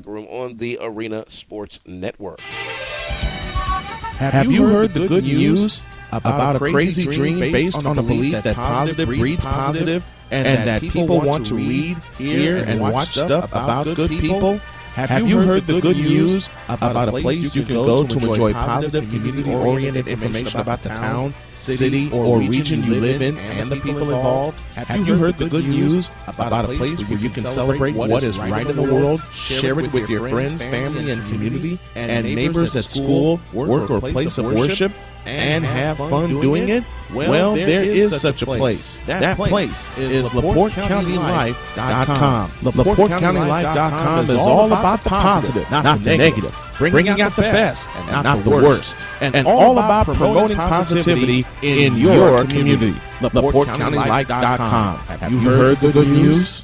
Room on the Arena Sports Network. Have you heard the good news about a crazy dream based on the belief that positive breeds positive and that people want to read, hear, and watch stuff about good people? Have you heard the good news about a place you can go to enjoy positive, community-oriented information about the town, city, or region you live in and the people involved? Have you heard the good news about a place where you can celebrate what is right in the world, share it with your friends, family, and community, and neighbors at school, work, or place of worship, and have fun doing it? Well, there is such a place. That place is LaPorteCountyLife.com. LaPorteCountyLife.com is all about the positive, not the negative, bringing out the best and not the worst, and all about promoting positivity in your community. LaPorteCountyLife.com. Have you heard the good news?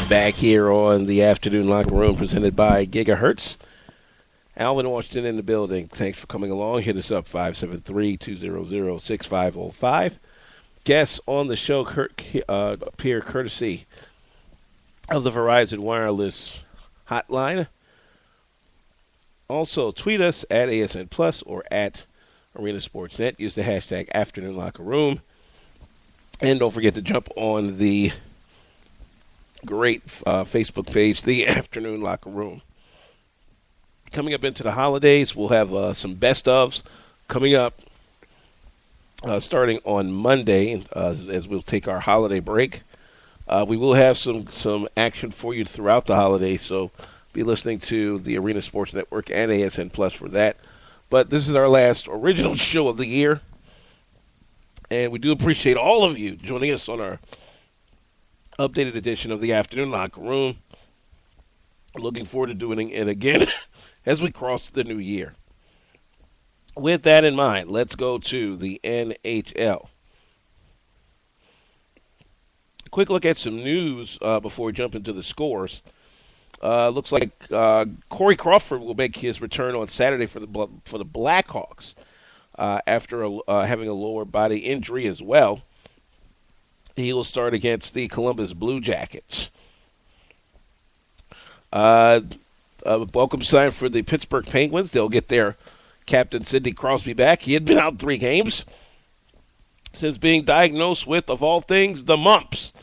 Back here on the Afternoon Locker Room presented by Gigahertz. Alvin Washington in the building. Thanks for coming along. Hit us up 573-200-6505. Guests on the show appear courtesy of the Verizon Wireless hotline. Also, tweet us at ASN Plus or at Arena Sportsnet. Use the hashtag Afternoon Locker Room. And don't forget to jump on the great Facebook page, The Afternoon Locker Room. Coming up into the holidays, we'll have some best ofs coming up starting on Monday as we'll take our holiday break. We will have some action for you throughout the holidays, so be listening to the Arena Sports Network and ASN Plus for that. But this is our last original show of the year, and we do appreciate all of you joining us on our updated edition of the Afternoon Locker Room. Looking forward to doing it again as we cross the new year. With that in mind, let's go to the NHL. Quick look at some news before we jump into the scores. Looks like Corey Crawford will make his return on Saturday for the Blackhawks after having a lower body injury as well. He will start against the Columbus Blue Jackets. A welcome sign for the Pittsburgh Penguins. They'll get their captain, Sidney Crosby, back. He had been out 3 games since being diagnosed with, of all things, the mumps.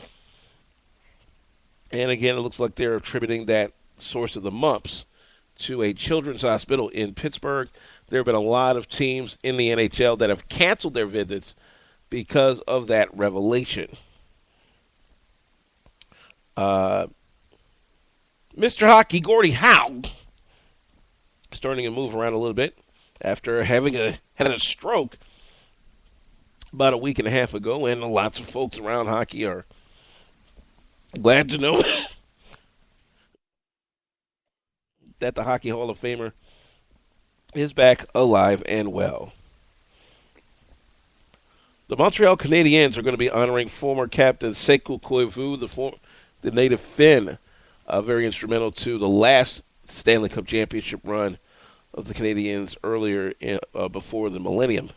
And again, it looks like they're attributing that source of the mumps to a children's hospital in Pittsburgh. There have been a lot of teams in the NHL that have canceled their visits because of that revelation. Mr. Hockey, Gordie Howe, starting to move around a little bit after having had a stroke about a week and a half ago, and lots of folks around hockey are glad to know that the Hockey Hall of Famer is back alive and well. The Montreal Canadiens are going to be honoring former captain Sekou Koivu, the native Finn, very instrumental to the last Stanley Cup championship run of the Canadiens earlier before the millennium.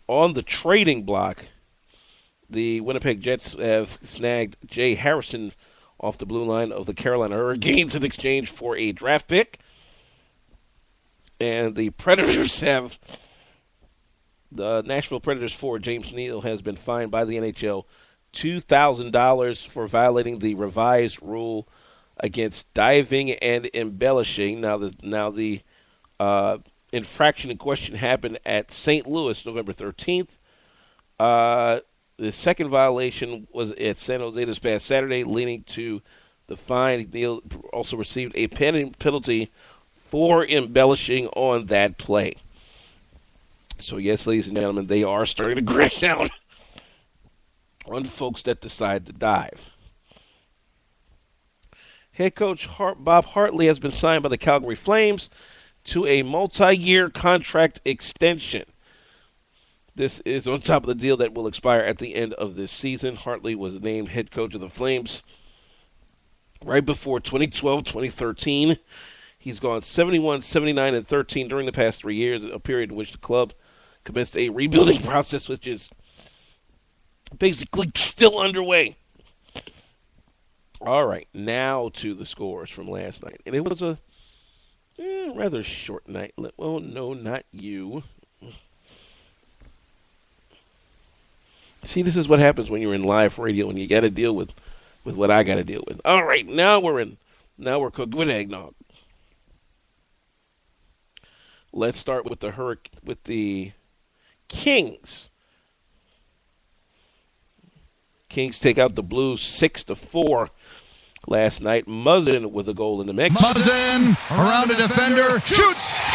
On the trading block, the Winnipeg Jets have snagged Jay Harrison off the blue line of the Carolina Hurricanes in exchange for a draft pick. And the Predators have... The Nashville Predators forward James Neal has been fined by the NHL $2,000 for violating the revised rule against diving and embellishing. Now the infraction in question happened at St. Louis November 13th. The second violation was at San Jose this past Saturday, leading to the fine. Neal also received a penalty for embellishing on that play. So, yes, ladies and gentlemen, they are starting to crack down on folks that decide to dive. Head coach Bob Hartley has been signed by the Calgary Flames to a multi-year contract extension. This is on top of the deal that will expire at the end of this season. Hartley was named head coach of the Flames right before 2012-2013. He's gone 71, 79, and 13 during the past 3 years, a period in which the club commenced a rebuilding process, which is basically still underway. All right, now to the scores from last night. And it was a rather short night. Well, no, not you. See, this is what happens when you're in live radio and you got to deal with what I got to deal with. All right, now we're cooking with eggnog. Let's start with the Kings. Kings take out the Blues 6-4 last night. Muzzin with a goal in the mix. Muzzin around the defender, shoots, scores!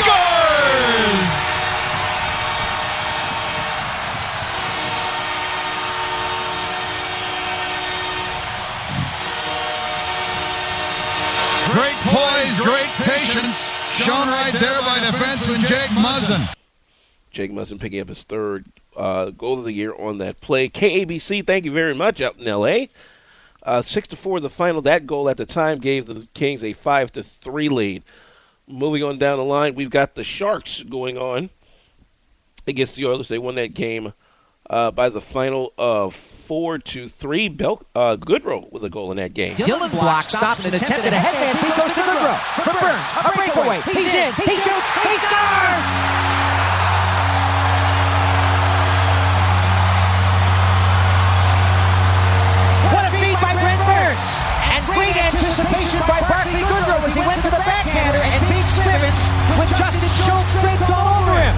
Great poise, great patience, shown right there by defenseman Jake Muzzin. Jake Muzzin picking up his third goal of the year on that play. KABC, thank you very much out in L.A. 6-4 the final. That goal at the time gave the Kings a 5-3 lead. Moving on down the line, we've got the Sharks going on against the Oilers. They won that game by the final of 4-3. Goodrow with a goal in that game. Dylan Block stops and attempted a headman feed goes to Goodrow. For Burns, a breakaway. He's in. He shoots. He scores! And great anticipation by Barclay Goodrow as he went to the backhander, and Big Smithers with Justin Schultz draped all over him.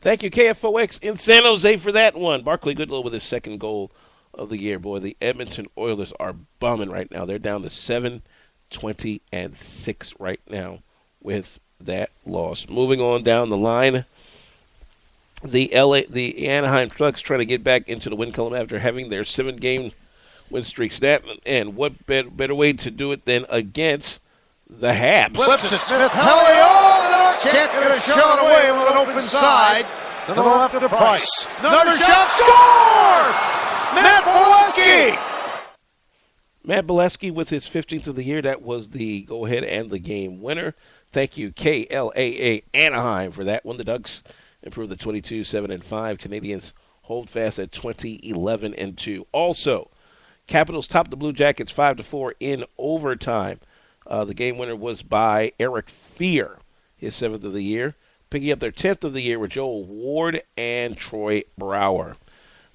Thank you, KFOX in San Jose, for that one. Barclay Goodrow with his second goal of the year. Boy, the Edmonton Oilers are bumming right now. They're down to 7-20-6 right now with that loss. Moving on down the line, the Anaheim Ducks trying to get back into the win column after having their 7-game win streak snap, and what better way to do it than against the Habs? Flips it, Smith, can't get a shot away with an open side. To the left of Price. Another shot, score! Matt Bolesky! Matt Bolesky with his 15th of the year. That was the go-ahead and the game winner. Thank you, KLAA Anaheim, for that one. The Ducks improved to 22-7-5. Canadians hold fast at 20-11-2. Also, Capitals topped the Blue Jackets 5-4 in overtime. The game winner was by Eric Fear, his 7th of the year. Picking up their 10th of the year with Joel Ward and Troy Brouwer.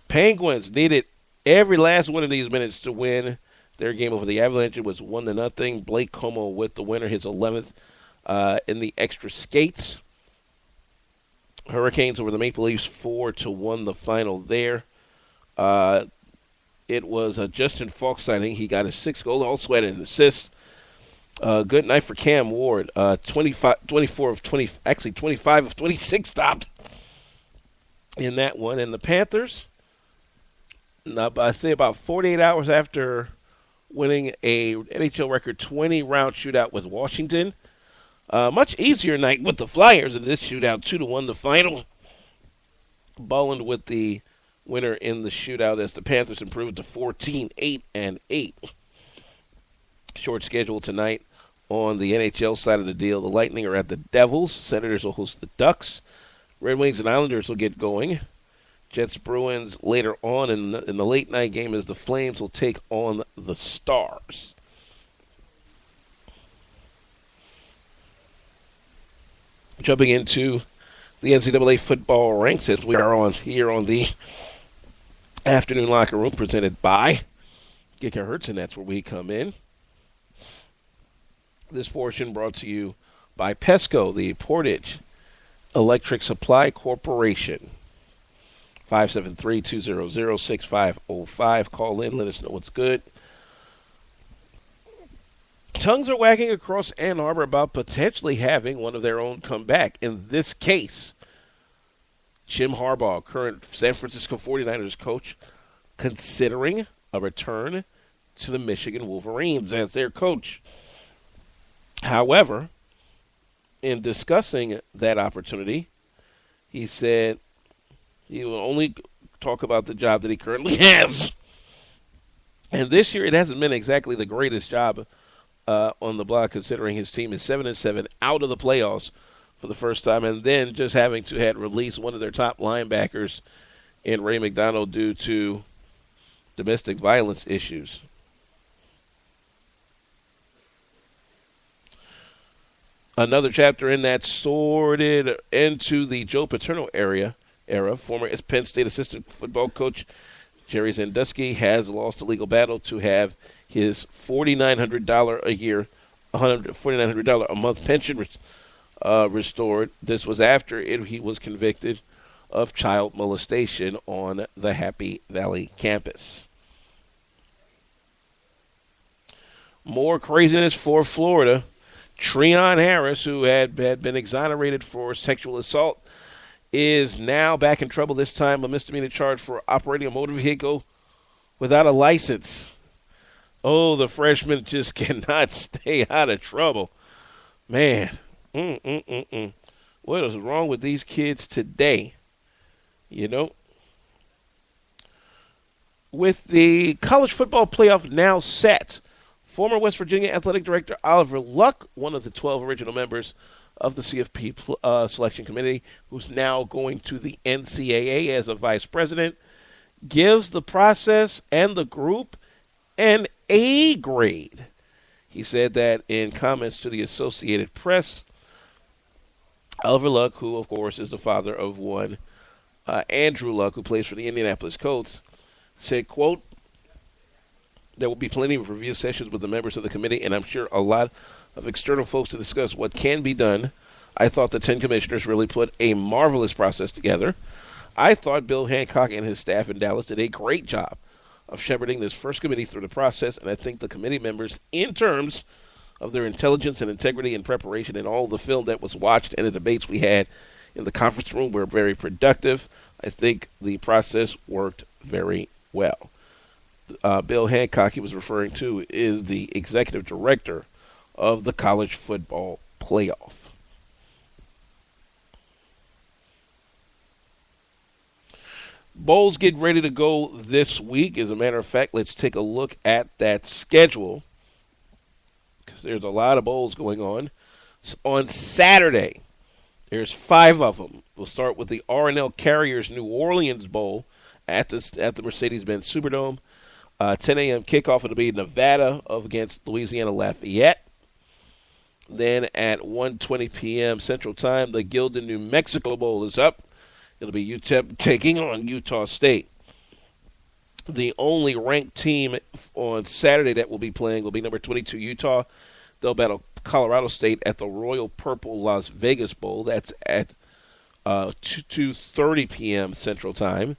Penguins needed every last one of these minutes to win their game over the Avalanche. It was 1-0. Blake Como with the winner, his 11th in the extra skates. Hurricanes over the Maple Leafs 4-1 the final there. It was a Justin Falk signing. He got his 6th goal, also had an assist. Good night for Cam Ward. 25 of 26 stopped in that one. And the Panthers, I say about 48 hours after winning a NHL record 20-round shootout with Washington, much easier night with the Flyers in this shootout, 2-1 the final. Bolland with the winner in the shootout as the Panthers improved to 14-8-8. Short schedule tonight on the NHL side of the deal. The Lightning are at the Devils. Senators will host the Ducks. Red Wings and Islanders will get going. Jets Bruins later on in the late night game as the Flames will take on the Stars. Jumping into the NCAA football ranks as we are on here on the Afternoon Locker Room presented by Gigahertz, and that's where we come in. This portion brought to you by Pesco, the Portage Electric Supply Corporation. 573-200-6505. Call in, let us know what's good. Tongues are wagging across Ann Arbor about potentially having one of their own come back. In this case, Jim Harbaugh, current San Francisco 49ers coach, considering a return to the Michigan Wolverines as their coach. However, in discussing that opportunity, he said he will only talk about the job that he currently has. And this year, it hasn't been exactly the greatest job on the block, considering his team is 7-7 out of the playoffs for the first time, and then just having to had released one of their top linebackers in Ray McDonald due to domestic violence issues. Another chapter in that sorted into the Joe Paterno era. Former Penn State assistant football coach Jerry Sandusky has lost a legal battle to have his $4,900 a year, $4,900 a month pension restored. This was after he was convicted of child molestation on the Happy Valley campus. More craziness for Florida. Treon Harris, who had been exonerated for sexual assault, is now back in trouble, this time a misdemeanor charge for operating a motor vehicle without a license. Oh, the freshman just cannot stay out of trouble. Man, what is wrong with these kids today? You know? With the college football playoff now set, former West Virginia Athletic Director Oliver Luck, one of the 12 original members of the CFP selection committee, who's now going to the NCAA as a vice president, gives the process and the group an A grade. He said that in comments to the Associated Press. Oliver Luck, who of course is the father of one Andrew Luck, who plays for the Indianapolis Colts, said, quote, "There will be plenty of review sessions with the members of the committee, and I'm sure a lot of external folks to discuss what can be done. I thought the 10 commissioners really put a marvelous process together. I thought Bill Hancock and his staff in Dallas did a great job of shepherding this first committee through the process, and I think the committee members, in terms of their intelligence and integrity and preparation and all the film that was watched and the debates we had in the conference room, were very productive. I think the process worked very well." Bill Hancock, he was referring to, is the executive director of the college football playoff. Bowls get ready to go this week. As a matter of fact, let's take a look at that schedule, because there's a lot of bowls going on. So on Saturday, there's 5 of them. We'll start with the R&L Carriers New Orleans Bowl at the Mercedes-Benz Superdome. 10 a.m. kickoff. It'll be Nevada against Louisiana Lafayette. Then at 1:20 p.m. Central Time, the Gildan New Mexico Bowl is up. It'll be UTEP taking on Utah State. The only ranked team on Saturday that will be playing will be number 22 Utah. They'll battle Colorado State at the Royal Purple Las Vegas Bowl. That's at 2:30 p.m. Central Time.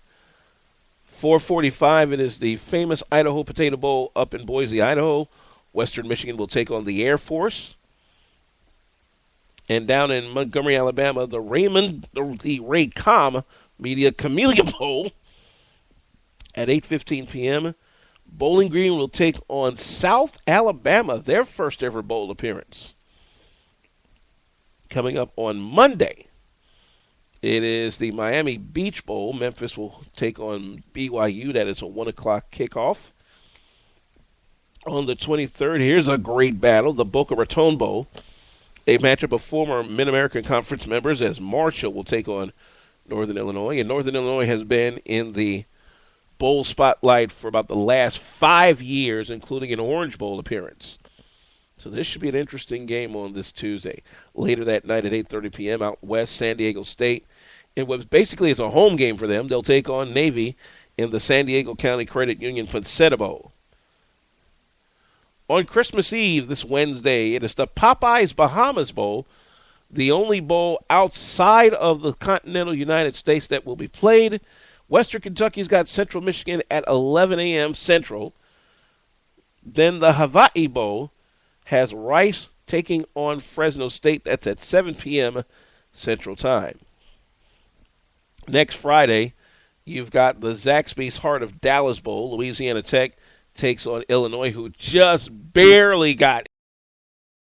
4:45, it is the famous Idaho Potato Bowl up in Boise, Idaho. Western Michigan will take on the Air Force. And down in Montgomery, Alabama, the Raycom Media Camellia Bowl at 8:15 p.m. Bowling Green will take on South Alabama, their first ever bowl appearance. Coming up on Monday, it is the Miami Beach Bowl. Memphis will take on BYU. That is a 1 o'clock kickoff. On the 23rd, here's a great battle, the Boca Raton Bowl. A matchup of former Mid-American Conference members, as Marshall will take on Northern Illinois. And Northern Illinois has been in the bowl spotlight for about the last 5 years, including an Orange Bowl appearance. So this should be an interesting game on this Tuesday. Later that night at 8:30 p.m. out west, San Diego State. In what basically is a home game for them, they'll take on Navy in the San Diego County Credit Union Poinsettia Bowl. On Christmas Eve, this Wednesday, it is the Popeyes Bahamas Bowl, the only bowl outside of the continental United States that will be played. Western Kentucky's got Central Michigan at 11 a.m. Central. Then the Hawaii Bowl has Rice taking on Fresno State. That's at 7 p.m. Central Time. Next Friday, you've got the Zaxby's Heart of Dallas Bowl. Louisiana Tech takes on Illinois, who just barely got